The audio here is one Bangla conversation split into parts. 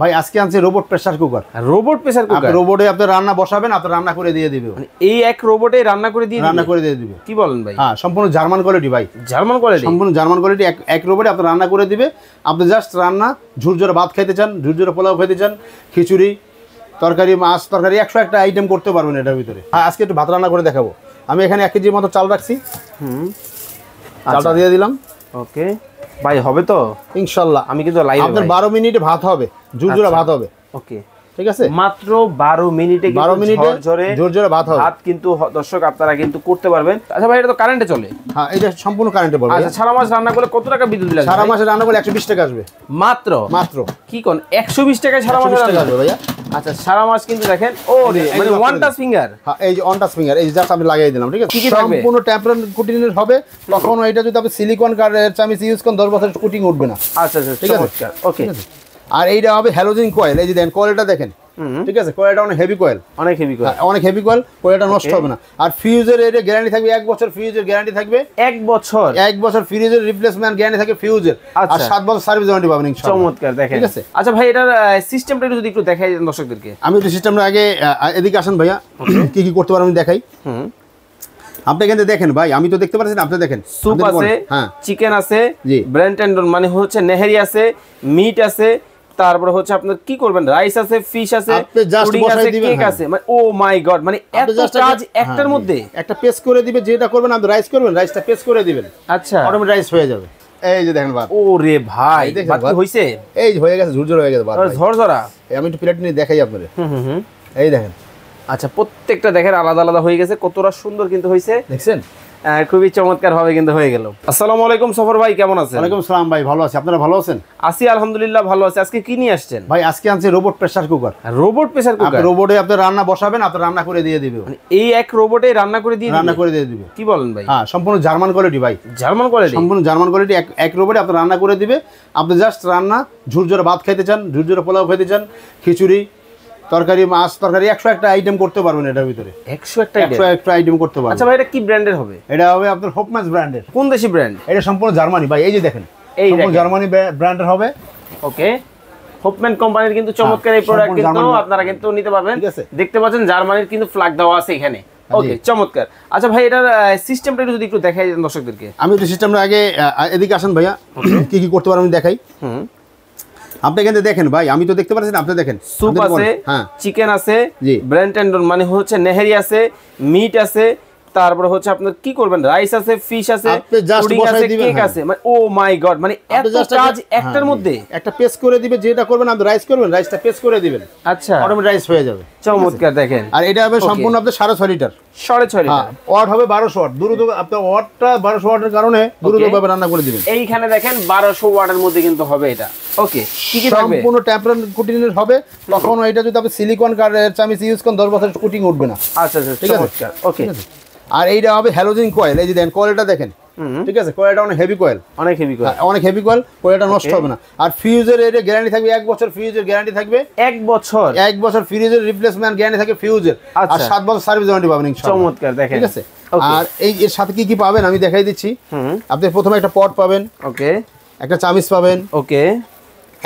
ভাই আজকে আনছে robot pressure cooker. Robot pressure cooker, রোবটে আপনি রান্না বসাবেন, আপনি রান্না করে দিয়ে দিবে। মানে এই এক রোবটে রান্না করে দিয়ে দিবে। কি বলেন ভাই? হ্যাঁ, সম্পূর্ণ জার্মান কোয়ালিটি ভাই। জার্মান কোয়ালিটি, সম্পূর্ণ জার্মান কোয়ালিটি। এক রোবটে আপনি রান্না করে দিবে। আপনি জাস্ট রান্না, ঝুরঝুরে ভাত খাইতে চান, ঝুরঝুরে পোলাও খাইতে চান, খিচুড়ি, তরকারি, মাছ তরকারি 101টা আইটেম করতে পারবেন এটার ভিতরে। হ্যাঁ, আজকে একটু ভাত রান্না করে দেখাবো। আমি এখানে 1 কেজির মতো চাল রাখছি। চালটা দিয়ে দিলাম। ওকে ভাই, হবে তো ইনশাআল্লাহ। আমি কিন্তু লাইভ, আপনার 12 মিনিটে ভাত হবে, ঝুরঝুরে ভাত হবে। ওকে, ঠিক আছে, মাত্র 12 মিনিটে ঝরঝরে ভাত হবে। ভাত কিন্তু দর্শক আপনারা কিন্তু করতে পারবেন। আচ্ছা ভাই, এটা তো কারেন্টে চলে? হ্যাঁ, এটা সম্পূর্ণ কারেন্টে চলে। আচ্ছা, সারা মাস রান্না করলে কত টাকা বিদ্যুৎ লাগে? সারা মাসে রান্না করলে 120 টাকা আসবে। মাত্র কি কোন 120 টাকায় সারা মাস রান্না আসবে ভাইয়া? আচ্ছা, সারা মাস কিন্তু দেখেন, ও রে, মানে ওয়ান টাচ ফিঙ্গার। হ্যাঁ, এই যে ওয়ান টাচ ফিঙ্গার, এই জাস্ট আমি লাগিয়ে দিলাম। ঠিক আছে, সম্পূর্ণ টেম্পারেট কুটিংয়ের হবে। তখন এটা যদি আপনি সিলিকন কারের চামিচ ইউজ করেন 10 বছর কুটিং উঠবে না। আচ্ছা আচ্ছা, ঠিক আছে। ওকে, আর এইটা হবে হ্যালোজেন কয়েল। এই যে দেখেন কয়েলটা দেখেন। ঠিক আছে, কয়েলটা অনেক হেভি কয়েল, অনেক হেভি কয়েল। কয়েলটা নষ্ট হবে না। আর ফিউজের এর গ্যারান্টি থাকবে 1 বছর। ফিউজের গ্যারান্টি থাকবে 1 বছর। 1 বছর ফিউজের রিপ্লেসমেন্ট গ্যারান্টি থাকবে ফিউজের। আর 7 বছর সার্ভিস ওয়ারেন্টি পাবেন ইনশাআল্লাহ। চমৎকার, দেখেন। ঠিক আছে, আচ্ছা ভাই, এটার সিস্টেমটা যদি একটু দেখাই দেন দর্শকদেরকে। আমি তো সিস্টেমটা আগে এদিকে আসেন ভাইয়া, কি কি করতে পারবেন আমি দেখাই। আপনি এখানে দেখেন ভাই, আমি তো দেখতে পাচ্ছি না, আপনি দেখেন। স্যুপ আছে, চিকেন আছে, ব্রেন টেন্ডন মানে হচ্ছে নেহেরি আছে, মিট আছে, তারপরে হচ্ছে আপনার কি করবেন, রাইস আছে, ফিশ আছে, পুডিং আছে, কেক আছে। মানে ও মাই গড, মানে এত কাজ একটার মধ্যে। একটা পেস্ট করে দিবে, যেটা করবেন আপনি রাইস করবেন, রাইসটা পেস্ট করে দিবেন। আচ্ছা, অটোমেটিক রাইস হয়ে যাবে। এই যে দেখেন ভাত। ওরে ভাই, ভাত কি হইছে? এই হয়ে গেছে, ঝুরঝুর হয়ে গেছে ভাত, ঝরঝরা। আমি একটু প্লেট নিয়ে দেখাই আপনাদের। এই দেখেন। আচ্ছা, প্রত্যেকটা দেখেন আলাদা আলাদা হয়ে গেছে, কতটা সুন্দর কিন্তু হইছে, দেখছেন? খুবই চমৎকার ভাবে কিন্তু হয়ে গেল। আসসালামু আলাইকুম সফর ভাই, কেমন আছেন? ওয়ালাইকুম আসসালাম ভাই, ভালো আছি। আপনারা ভালো আছেন? আছি আলহামদুলিল্লাহ, ভালো আছি। আজকে কি নিয়ে আসছেন ভাই? আজকে আনছে robot pressure cooker. Robot pressure cooker, রোবটে আপনি রান্না বসাবেন, আপনি রান্না করে দিয়ে দিবে। মানে এই এক রোবটে রান্না করে দিয়ে দিবে। কি বলেন ভাই? হ্যাঁ, সম্পূর্ণ জার্মান কোয়ালিটি ভাই। জার্মান কোয়ালিটি, সম্পূর্ণ জার্মান কোয়ালিটি। এক রোবটে আপনি রান্না করে দিবে। আপনি জাস্ট রান্না, ঝুরঝুরে ভাত খাইতে চান, ঝুরঝুরে পোলাও খাইতে চান, খিচুড়ি, তরকারি, মাছ তরকারি 101টা আইটেম করতে পারবেন এটার ভিতরে। 101টা আইটেম করতে পারবেন। আচ্ছা ভাই, এটা কি ব্র্যান্ডের হবে? এটা হবে আপনার হোপম্যান্স ব্র্যান্ডের। কোন দেশি ব্র্যান্ড? এটা সম্পূর্ণ জার্মানি ভাই। এই যে দেখেন, এই জার্মানি ব্র্যান্ডের হবে। ওকে, হোপম্যান কোম্পানির কিন্তু চমৎকার এই প্রোডাক্ট, কিন্তু আপনারা কিন্তু নিতে পারবেন। দেখতে পাচ্ছেন জার্মানির কিন্তু ফ্ল্যাগ দেওয়া আছে এখানে। ওকে, চমৎকার। আচ্ছা ভাই, এটার সিস্টেমটা যদি একটু দেখাই দেন দর্শকদেরকে। আমি তো সিস্টেমটা আগে এদিকে আসেন ভাইয়া, কি কি করতে পারবেন আমি দেখাই। আপনি এখানে দেখেন ভাই, আমি তো দেখতে পাচ্ছি না, আপনি দেখেন। স্যুপ আছে, চিকেন আছে, ব্রেন টেন্ডন মানে হচ্ছে নেহেরি আছে, মিট আছে, তারপরে হচ্ছে আপনার কি করবেন, রাইস আছে, ফিশ আছে, পুডিং আছে, কেক আছে। মানে ও মাই গড, মানে এত কাজ একটার মধ্যে। একটা পেস্ট করে দিবে, যেটা করবেন আপনি রাইস করবেন, রাইসটা পেস্ট করে দিবেন। আচ্ছা, অটোমেটিক রাইস হয়ে যাবে। চমৎকার, দেখেন। আর এটা হবে সম্পূর্ণ আপনার 6.5 লিটার। 6.5 লিটার। ওয়াট হবে 1200 ওয়াট। দ্রুত আপনার ওয়াটটা 1200 ওয়াটের কারণে দ্রুতভাবে রান্না করে দিবেন। এইখানে দেখেন 1200 ওয়াটের মধ্যে কিন্তু হবে এটা। ওকে, কি কি থাকবে? সম্পূর্ণ টেম্পারেট কুটিংয়ের হবে। তখন এটা যদি আপনি সিলিকন কারের চামিচ ইউজ করেন 10 বছর কুটিং উঠবে না। আচ্ছা আচ্ছা, ঠিক আছে। ওকে, আর এইটা হবে হ্যালোজেন কয়েল। এই যে দেখেন কয়েলটা দেখেন। ঠিক আছে, কয়েলটা অনেক হেভি কয়েল, অনেক হেভি কয়েল। কয়েলটা নষ্ট হবে না। আর ফিউজের এর গ্যারান্টি থাকবে 1 বছর। ফিউজের গ্যারান্টি থাকবে 1 বছর। 1 বছর ফিউজের রিপ্লেসমেন্ট গ্যারান্টি থাকবে ফিউজের। আর 7 বছর সার্ভিস ওয়ারেন্টি পাবেন ইনশাআল্লাহ। চমৎকার, দেখেন। ঠিক আছে, আর এই এর সাথে কি কি পাবেন আমি দেখাই দিচ্ছি। আপনি প্রথমে একটা পট পাবেন। ওকে, একটা চামিচ পাবেন। ওকে,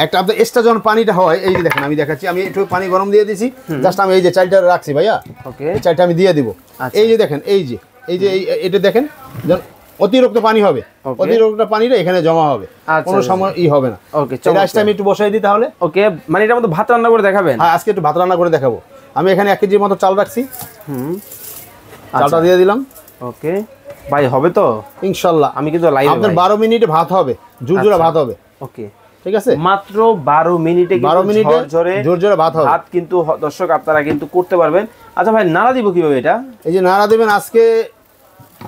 একটা আপনার এক্সট্রা যখন পানিটা হয়, এই যে দেখেন আমি দেখাচ্ছি। আমি একটু পানি গরম দিয়ে দিয়েছি, জাস্ট আমি এই যে চালটা রাখছি ভাইয়া। ওকে, এই চালটা আমি দিয়ে দিব। এই যে দেখেন, এই যে এটা দেখেন, যখন অতিরিক্ত পানি হবে, অতিরিক্ত পানিটা এখানে জমা হবে, কোনো সময় হবে না। ওকে, রাইসটা আমি একটু বসাই দিই তাহলে। ওকে, মানে এটার মধ্যে ভাত রান্না করে দেখাবেন? হ্যাঁ, আজকে একটু ভাত রান্না করে দেখাবো। আমি এখানে 1 কেজির মতো চাল রাখছি। চালটা দিয়ে দিলাম। ওকে ভাই, হবে তো ইনশাআল্লাহ। আমি কিন্তু লাইভ, আপনার 12 মিনিটে ভাত হবে, ঝুরঝুরে ভাত হবে। ওকে, ঠিক আছে, মাত্র 12 মিনিটে ঝরঝরে ভাত হবে। ভাত কিন্তু দর্শক আপনারা কিন্তু করতে পারবেন। আচ্ছা ভাই, নাড়া দিব কিভাবে এটা? এই যে নাড়া দেবেন, আজকে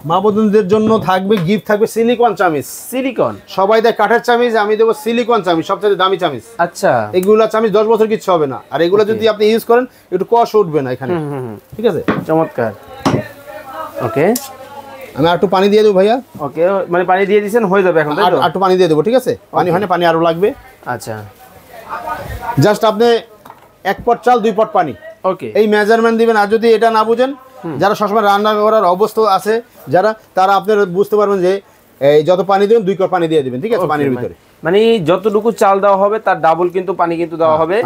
মা বোনদের জন্য থাকবে, গিফট থাকবে সিলিকন চামিচ। সিলিকন সবাই দেয় কাঠের চামিচ, আমি দেবো সিলিকন চামিচ, সবচেয়ে দামি চামিচ। আচ্ছা, এগুলা চামিচ 10 বছর কিছু হবে না। আর এগুলো যদি আপনি ইউজ করেন একটু কষ উঠবে না এখানে। ঠিক আছে, চমৎকার। ওকে, আমি একটু পানি দিয়ে দেবো ভাইয়া। ওকে, মানে পানি দিয়ে দিয়েছেন, হয়ে যাবে এখন? আর একটু পানি দিয়ে দেবো। ঠিক আছে, পানি হয় না, পানি আরো লাগবে। আচ্ছা, জাস্ট আপনি 1 পট চাল 2 পট পানি। ওকে, এই মেজারমেন্ট দিবেন। আর যদি এটা না বুঝেন, যারা সবসময় রান্না করার অবস্থা আছে যারা, তারা আপনারা বুঝতে পারবেন যে এই যত পানি দেবেন 2 কাপ পানি দিয়ে দিবেন। ঠিক আছে, পানির ভিতরে মানে যতটুকু চাল দেওয়া হবে তার ডাবল কিন্তু পানি কিন্তু দেওয়া হবে।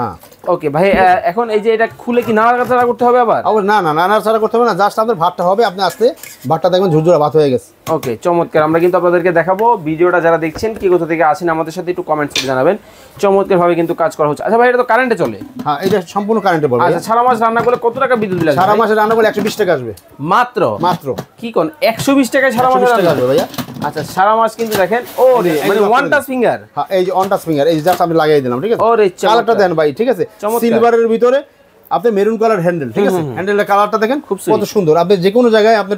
ওকে ভাই, এখন এই যে এটা খুলে কি নাড়াচাড়া করতে হবে আবার? না না, নাড়াচাড়া করতে হবে না, জাস্ট আপনার ভাতটা হবে, আপনি আস্তে ভাতটা দেখবেন ঝুরঝুরা ভাত হয়ে গেছে। ওকে, চমৎকার। আমরা কিন্তু আপনাদেরকে দেখাবো, ভিডিওটা যারা দেখছেন কি কোথা থেকে আসেন আমাদের সাথে একটু কমেন্টস করে জানাবেন। চমৎকার ভাবে কিন্তু কাজ করা হচ্ছে। আচ্ছা ভাই, এটা তো কারেন্টে চলে? হ্যাঁ, এটা সম্পূর্ণ কারেন্টে বলবো। আচ্ছা, সারা মাস রান্না করলে কত টাকা বিদ্যুৎ লাগে? সারা মাসে রান্না করলে 120 টাকা আসবে মাত্র। মাত্র কি কোন 120 টাকায় সারা মাস রান্না আসবে ভাইয়া? আচ্ছা, সারা মাস কিন্তু দেখেন, ও রে মানে ওয়ান টাচ ফিঙ্গার। হ্যাঁ, এই যে ওয়ান টাচ ফিঙ্গার, এই জাস্ট আমি লাগিয়ে দিলাম, ঠিক আছে? ও রে, কালারটা দেন ভাই, ঠিক আছে? সিলভারের ভিতরে আপনি মেরুন কালার হ্যান্ডেল, ঠিক আছে? হ্যান্ডেলের কালারটা দেখেন কত সুন্দর। আপনি যে কোনো জায়গায় আপনি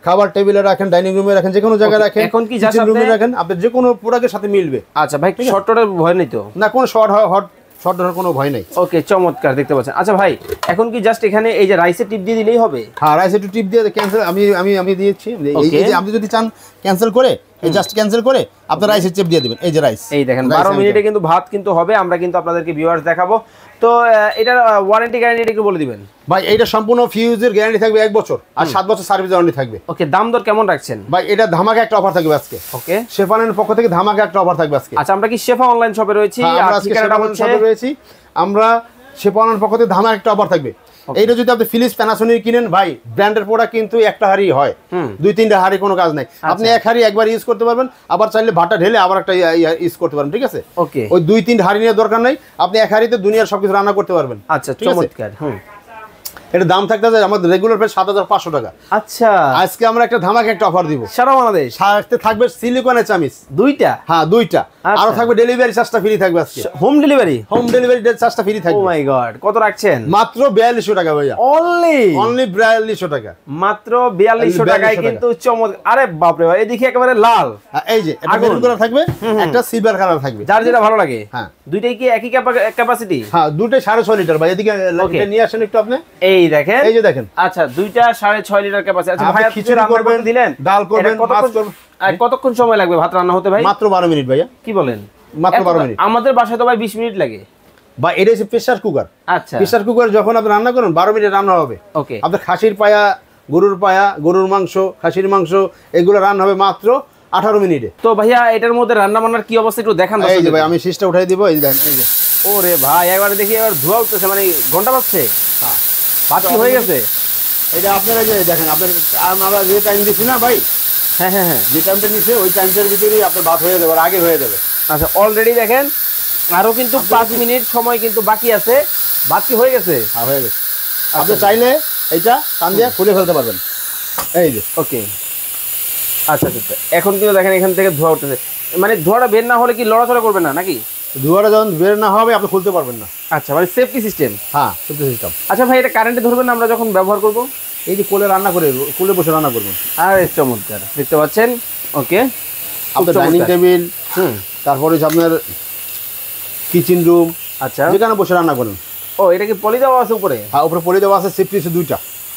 খাবার টেবিলে রাখেন, ডাইনিং রুমে রাখেন, যে কোনো জায়গায় রাখেন, এখন কি জাস্ট রুমে রাখেন, আপনি যে কোনো প্রোডাক্টের সাথে মিলবে। আচ্ছা ভাই, শর্টটার ভয় নেই তো? না, কোনো শর্ট হওয়ার কোনো ভয় নেই। ওকে, চমৎকার, দেখতে পাচ্ছেন। আচ্ছা ভাই, এখন কি জাস্ট এখানে এই যে রাইসের টিপ দিয়ে দিলেই হবে? হ্যাঁ, রাইসের টিপ দিয়ে ক্যান্সেল আমি দিয়েছি। এই যে আপনি যদি চান ক্যান্সেল করে, এই জাস্ট ক্যান্সেল করে আপনি রাইসের টিপ দিয়ে দিবেন। এই যে রাইস, এই দেখেন 12 মিনিটে কিন্তু ভাত কিন্তু হবে। আমরা কিন্তু আপনাদেরকে ভিউয়ার্স দেখাবো। তো এটার ওয়ারেন্টি গ্যারান্টি একটু বলে দিবেন ভাই। এইটা সম্পূর্ণ ফিউজের গ্যারান্টি থাকবে 1 বছর, আর 7 বছর সার্ভিস ওয়ারেন্টি থাকবে। ওকে, দাম দর কেমন রাখছেন ভাই? এটা ধামাকা একটা অফার থাকবে আজকে। ওকে, শেফানের পক্ষ থেকে ধামাকা একটা অফার থাকবে আজকে। আচ্ছা, আমরা কি শেফা অনলাইন শপে রয়েছি? আমরা আজকে শেফা অনলাইন শপে রয়েছি। আমরা শেফানের পক্ষ থেকে ধামাকা একটা অফার থাকবে। এইটা যদি আপনি ফিলিপস প্যানাসোনিক কিনেন ভাই, ব্র্যান্ডের প্রোডাক্ট কিন্তু একটা হাড়ি হয়, 2-3টা হাড়ি কোনো কাজ নাই। আপনি এক হাড়ি একবার ইউজ করতে পারবেন, আবার চাইলে ভাতটা ঢেলে আবার একটা ইউজ করতে পারবেন, ঠিক আছে? ওকে, ওই 2-3 হাড়ি নিয়ে দরকার নাই, আপনি এক হাড়িতে দুনিয়ার সবকিছু রান্না করতে পারবেন। আচ্ছা, চমৎকার। এটা দাম থাকতে যায় আমাদের রেগুলার প্রায় 7500 টাকা। আচ্ছা, আজকে আমরা একটা ধামাকা একটা অফার দিব সারা বাংলাদেশ। সাথে থাকবে সিলিকনের চামিচ 2টা। হ্যাঁ, 2টা। আরো থাকবে ডেলিভারি চার্জটা ফ্রি থাকবে আজকে। হোম ডেলিভারি চার্জটা ফ্রি থাকবে। ও মাই গড, কত রাখছেন? মাত্র 4200 টাকা ভাইয়া। অনলি 4200 টাকা। মাত্র 4200 টাকায় কিন্তু চমৎকার। আরে বাপ রে ভাই, এদিকে একেবারে লাল। এই যে একটা মেরুন কালার থাকবে, একটা সিলভার কালার থাকবে, যার যেটা ভালো লাগে। হ্যাঁ, দুইটাই কি একই ক্যাপাসিটি? হ্যাঁ, দুটোই 6.5 লিটার ভাই। এদিকে নিয়ে আসেন একটু আপনি। এই দেখেন, এই যে দেখেন। আচ্ছা, দুইটা 6.5 লিটার ক্যাপাসিটি। আচ্ছা ভাই, খিচুড়ি করবেন, দিলেন, ডাল করবেন, মাছ করবেন। কতক্ষণ সময় লাগবে ভাত রান্না হতে ভাই? মাত্র 12 মিনিট ভাইয়া। কি বলেন? মাত্র 12 মিনিট। আমাদের বাসায় তো ভাই 20 মিনিট লাগে। বা এটা হচ্ছে প্রেসার কুকার। আচ্ছা, প্রেসার কুকার যখন আপনি রান্না করেন 12 মিনিট রান্না হবে। ওকে, আপনার খাসির পায়া, গরুর মাংস, খাসির মাংস এগুলো রান্না হবে মাত্র 18 মিনিটে। তো ভাইয়া, এটার মধ্যে রান্না বান্নার কি অবস্থা একটু দেখান। এই যে ভাই, আমি শীষটা উঠাই দিব। এই দেখেন, এই যে। ওরে ভাই, একবার দেখি, এবার ধোয়া উঠতেছে, মানে ঘন্টা বাজছে। হ্যাঁ, ভাত কি হয়ে গেছে? এটা আপনারা যে দেখেন, আপনার আমরা যে টাইম দিচ্ছি না ভাই, হ্যাঁ হ্যাঁ হ্যাঁ, যে টাইমটা নিচ্ছে ওই টাইমটার ভিতরেই আপনার ভাত হয়ে যাবে, আগে হয়ে যাবে। আচ্ছা, অলরেডি দেখেন আরো কিন্তু 5 মিনিট সময় কিন্তু বাকি আছে। ভাত কি হয়ে গেছে? হ্যাঁ, হয়ে গেছে। আপনি চাইলে এইটা টান দিয়ে খুলে ফেলতে পারবেন। এই যে। ওকে, আচ্ছা আচ্ছা, এখন কিন্তু দেখেন এখান থেকে ধোয়া উঠতেছে। মানে ধোয়াটা বের না হলে কি লড়াচড়া করবে না নাকি? ধোঁয়াটা যখন বের না হবে আপনি খুলতে পারবেন না। আচ্ছা, মানে সেফটি সিস্টেম। হ্যাঁ, সেফটি সিস্টেম। আচ্ছা ভাই, এটা কারেন্টে ধরবেন না আমরা যখন ব্যবহার করব? এই যে কোলে রান্না করে, কোলে বসে রান্না করবেন। আরে চমৎকার, দেখতে পাচ্ছেন। ওকে, আপনার ডাইনিং টেবিল, তারপরে আপনার কিচেন রুম, আচ্ছা, যেখানে বসে রান্না করেন। ও, এটা কি পলি দেওয়া আছে উপরে? হ্যাঁ, উপরে পলি দেওয়া আছে, সেফটি আছে 2টা।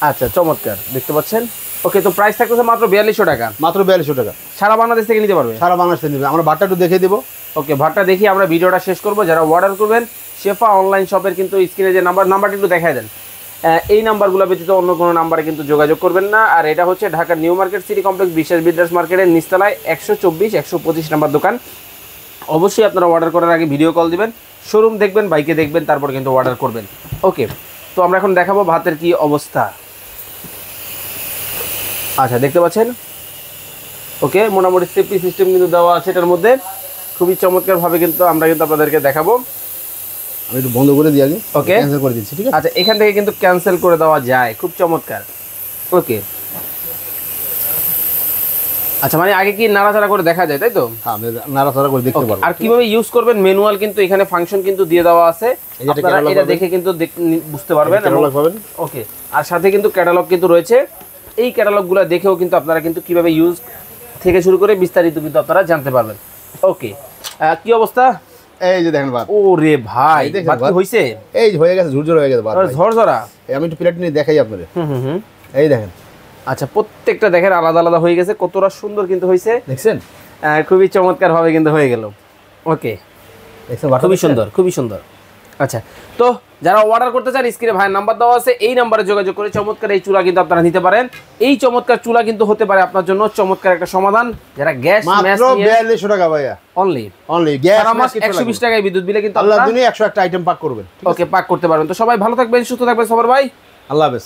আচ্ছা, চমৎকার, দেখতে পাচ্ছেন। ওকে, তো প্রাইস থাকতেছে মাত্র 4200 টাকা। মাত্র 4200 টাকা। সারা বাংলাদেশ থেকে নিতে পারবে? সারা বাংলাদেশ থেকে নিবে। আমরা ভাতটা একটু দেখে দেবো। ওকে, ভাতটা দেখি আমরা ভিডিওটা শেষ করব। যারা অর্ডার করবেন শেফা অনলাইন শপের কিন্তু স্ক্রিনে যে নাম্বারটা একটু দেখায় দেন। এই নাম্বারগুলো ব্যতীত অন্য কোনো নাম্বারে কিন্তু যোগাযোগ করবেন না। আর এটা হচ্ছে ঢাকার নিউ মার্কেট সিটি কমপ্লেক্স বিশ্বাস বিল্ডার্স মার্কেটের নিচতলায় 124-125 নাম্বার দোকান। অবশ্যই আপনারা অর্ডার করার আগে ভিডিও কল দিবেন, শোরুম দেখবেন, বাইকে দেখবেন, তারপর কিন্তু অর্ডার করবেন। ওকে, তো আমরা এখন দেখাবো ভাতের কি অবস্থা। আচ্ছা, দেখতে পাচ্ছেন। ওকে, মোটামুটি সেফটি সিস্টেম কিন্তু দেওয়া আছে এটার মধ্যে, খুবই চমৎকারভাবে কিন্তু আমরা কিন্তু আপনাদেরকে দেখাবো। আমি একটু বন্ধ করে দিই আগে। ওকে, ক্যান্সেল করে দিচ্ছি, ঠিক আছে? আচ্ছা, এখান থেকে কিন্তু ক্যান্সেল করে দেওয়া যায়, খুব চমৎকার। ওকে, আচ্ছা, মানে আগে কি নাড়াচাড়া করে দেখা যায়, তাই তো? হ্যাঁ, নাড়াচাড়া করে দেখতে পারবেন। আর কিভাবে ইউজ করবেন ম্যানুয়াল কিন্তু এখানে ফাংশন কিন্তু দিয়ে দেওয়া আছে, আপনারা এটা দেখে কিন্তু বুঝতে পারবেন। ওকে, আর সাথে কিন্তু ক্যাটালগ কিন্তু রয়েছে। এই ক্যাটালগুলো দেখেও কিন্তু আপনারা কিন্তু কিভাবে ইউজ থেকে শুরু করে বিস্তারিত কিন্তু আপনারা জানতে পারবেন। ওকে, কি অবস্থা? এই যে দেখেন ভাত। ওরে ভাই, ভাত কি হইছে? এই হয়ে গেছে, ঝুরঝুরা হয়ে গেছে ভাত। ঝরঝরা। আমি একটু প্লেট নিয়ে দেখাই আপনাদের। এই দেখেন। আচ্ছা, প্রত্যেকটা দেখেন আলাদা আলাদা হয়ে গেছে, কতটা সুন্দর কিন্তু হয়েছে, দেখছেন? খুবই চমৎকার ভাবে কিন্তু হয়ে গেল। ওকে, দেখছেন? খুবই সুন্দর, খুবই সুন্দর। আচ্ছা, তো যারা অর্ডার করতে চান স্ক্রিনে ভাইয়ের নাম্বার দেওয়া আছে, এই নাম্বারে যোগাযোগ করে চমৎকার এই চুলা কিন্তু আপনারা নিতে পারেন। এই চমৎকার চুলা কিন্তু হতে পারে আপনার জন্য চমৎকার একটা সমাধান। যারা গ্যাস মাত্র 4200 টাকা ভাইয়া, অনলি গ্যাস 120 টাকায় বিদ্যুৎ বিলে কিন্তু আল্লাহ দুনিয়া 101টা আইটেম পাক করবেন। ওকে, পাক করতে পারবেন। তো সবাই ভালো থাকবেন, সুস্থ থাকবেন সবার ভাই, আল্লাহ হাফেজ।